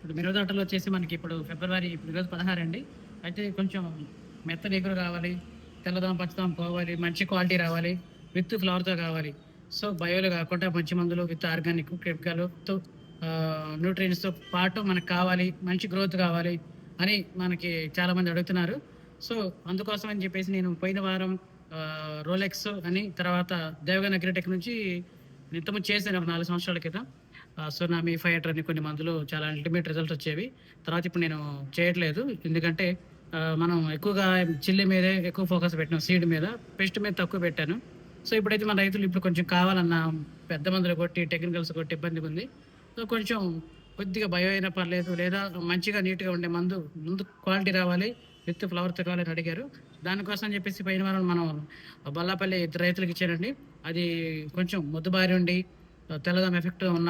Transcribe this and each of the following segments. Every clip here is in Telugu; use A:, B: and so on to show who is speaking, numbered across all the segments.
A: ఇప్పుడు మిరపతోటలో వచ్చేసి మనకి ఇప్పుడు ఫిబ్రవరి ఇప్పుడు ఈరోజు 16 అండి. అయితే కొంచెం మెత్తని ఎగురు కావాలి, తెల్లదోమ, పచ్చదోమ పోవాలి, మంచి క్వాలిటీ రావాలి, విత్ ఫ్లవర్‌తో కావాలి. సో, బయోలో కాకుండా మంచి మందులు విత్ ఆర్గానిక్ కెమికల్‌తో న్యూట్రియంట్స్‌తో పాటు మనకు కావాలి, మంచి గ్రోత్ కావాలి అని మనకి చాలామంది అడుగుతున్నారు. సో, అందుకోసం అని చెప్పేసి నేను పోయిన వారం రోలెక్స్ అని తర్వాత దేవగన్ అగ్రిటెక్ నుంచి ఇంతకుముందు చేశాను ఒక 4 సంవత్సరాల క్రితం. సునామీ, ఫైటర్ అని కొన్ని మందులు చాలా అల్టిమేట్ రిజల్ట్స్ వచ్చేవి. తర్వాత ఇప్పుడు నేను చేయట్లేదు. ఎందుకంటే మనం ఎక్కువగా చిల్లి మీదే ఎక్కువ ఫోకస్ పెట్టాం సీడ్ మీద. పెస్ట్ మీద తక్కువ పెట్టాను. సో, ఇప్పుడైతే మన రైతులు ఇప్పుడు కొంచెం కావాలన్నా పెద్ద మందులు కొట్టి, టెక్నికల్స్ కొట్టి ఇబ్బందిగుంది. సో, కొంచెం కొద్దిగా బయో అయినా పర్లేదు లేదా మంచిగా నీట్‌గా ఉండే మందు ముందు క్వాలిటీ రావాలి. విత్ ఫ్లవర్‌తో కావాలని అడిగారు. దానికోసం అని చెప్పేసి పోయిన వారం మనం బల్లాపల్లి ఇద్దరు రైతులకి ఇచ్చానండి. అది కొంచెం మొద్దుబారి ఉండి తెల్లదోమ ఎఫెక్ట్ ఉన్న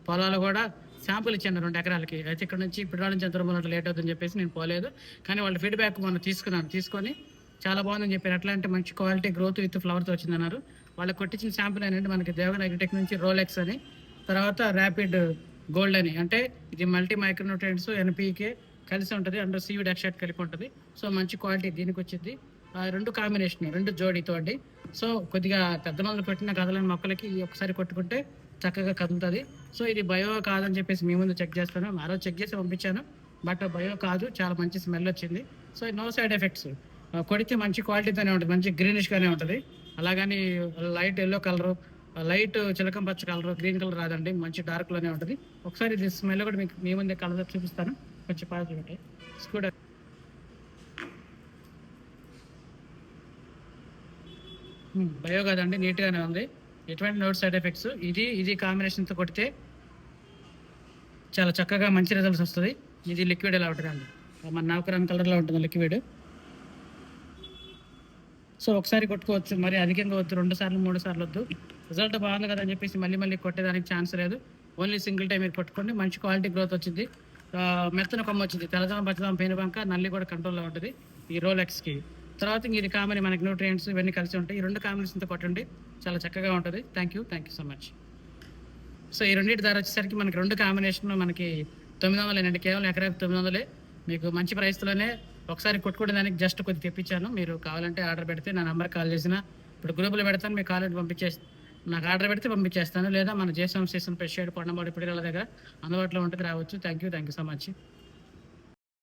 A: పొలాలు కూడా శాంపుల్ ఇచ్చాను 2 ఎకరాలకి. అయితే ఇక్కడ నుంచి ఇప్పటి నుంచి ఎంత దూరం లేట్ అవుతుందని చెప్పేసి నేను పోలేదు. కానీ వాళ్ళ ఫీడ్‌బ్యాక్ మొన్న తీసుకున్నాను. తీసుకొని చాలా బాగుందని చెప్పారు. ఎట్లా అంటే మంచి క్వాలిటీ గ్రోత్ విత్ ఫ్లవర్‌తో వచ్చిందన్నారు. వాళ్ళకి కొట్టించిన శాంపుల్ ఏంటంటే మనకి దేవగన్ అగ్రిటెక్ నుంచి రోలెక్స్ అని, తర్వాత ర్యాపిడ్ గోల్డ్ అని. అంటే ఇది మల్టీ మైక్రో న్యూట్రియంట్స్, ఎన్‌పీకే కలిసి ఉంటది. అండర్ సీవిడ్ ఎక్స్ట్రాక్ట్ కలిపి ఉంటది. సో, మంచి క్వాలిటీ దీనికొచ్చిద్ది. 2 కాంబినేషన్ 2 జోడీతో అండి. సో, కొద్దిగా పెద్ద మందులు పెట్టిన కదలని మొక్కలకి ఒకసారి కొట్టుకుంటే చక్కగా కదులుతది. సో, ఇది బయో కాదని చెప్పేసి మీ ముందు చెక్ చేస్తాను. ఆ రోజు చెక్ చేసి పంపించాను. బట్ బయో కాదు. చాలా మంచి స్మెల్ వచ్చింది. So, no side effects. కొడితే మంచి క్వాలిటీతోనే ఉంటది. మంచి గ్రీనిష్‌గానే ఉంటది. అలాగని లైట్ యెల్లో కలరు, లైట్ చిలకం పచ్చ కలరు, గ్రీన్ కలర్ రాదండి. మంచి డార్క్‌లోనే ఉంటది. ఒకసారి ఇది స్మెల్ కూడా మీకు మీ ముందే కలర్ చూపిస్తాను. కొంచెం పాజిటివ్ ఉంటాయి. స్కూడ బయో కాదండి. నీట్‌గానే ఉంది. ఎటువంటి నో సైడ్ ఎఫెక్ట్స్. ఇది కాంబినేషన్‌తో కొడితే చాలా చక్కగా మంచి రిజల్ట్స్ వస్తది. ఇది లిక్విడ్ ఎలా ఉంటదండి. మన నలుపు రంగు కలర్‌లో ఉంటుంది లిక్విడ్. సో, ఒకసారి కొట్టుకోవచ్చు. మరి అధికంగా వద్దు. 2 సార్లు, 3 సార్లు వద్దు. రిజల్ట్ బాగుంది కదా అని చెప్పేసి మళ్ళీ మళ్ళీ కొట్టేదానికి ఛాన్స్ లేదు. ఓన్లీ సింగిల్ టైమ్ మీరు కొట్టుకోండి. మంచి క్వాలిటీ గ్రోత్ వచ్చిద్ది. మెత్తన కొమ్మ వచ్చింది. తెల్లదోమ, పచ్చదోమ, పేనుబంక, నల్లి కూడా కంట్రోల్‌లో ఉంటది ఈ రోలెక్స్‌కి. తర్వాత ఇంక ఇది కామన్ మనకి న్యూట్రియంట్స్ ఇవన్నీ కలిసి ఉంటాయి. ఈ 2 కాంబినేషన్‌తో కొట్టండి. చాలా చక్కగా ఉంటది. Thank you so much. So, ఈ రెండిటి ధర వచ్చేసరికి మనకి 2 కాంబినేషన్‌లో మనకి 900 కేవలం ఎకరాకి 900 మీకు మంచి ప్రైస్‌లోనే ఒకసారి కొట్టుకునే దానికి జస్ట్ కొద్దిగా తెప్పించాను. మీరు కావాలంటే ఆర్డర్ పెడితే నా నంబర్‌కి కాల్ చేసినా ఇప్పుడు గ్రూప్‌లో పెడతాను. మీకు కావాలంటే నాకు ఆర్డర్ పెడితే పంపించేస్తాను. లేదా మన జేసీఎం స్టేషన్, ప్రెష్ షేడ్, కొండమామిడి పిడిగల దగ్గర అందుబాటులో ఉంటది. రావచ్చు. Thank you so much.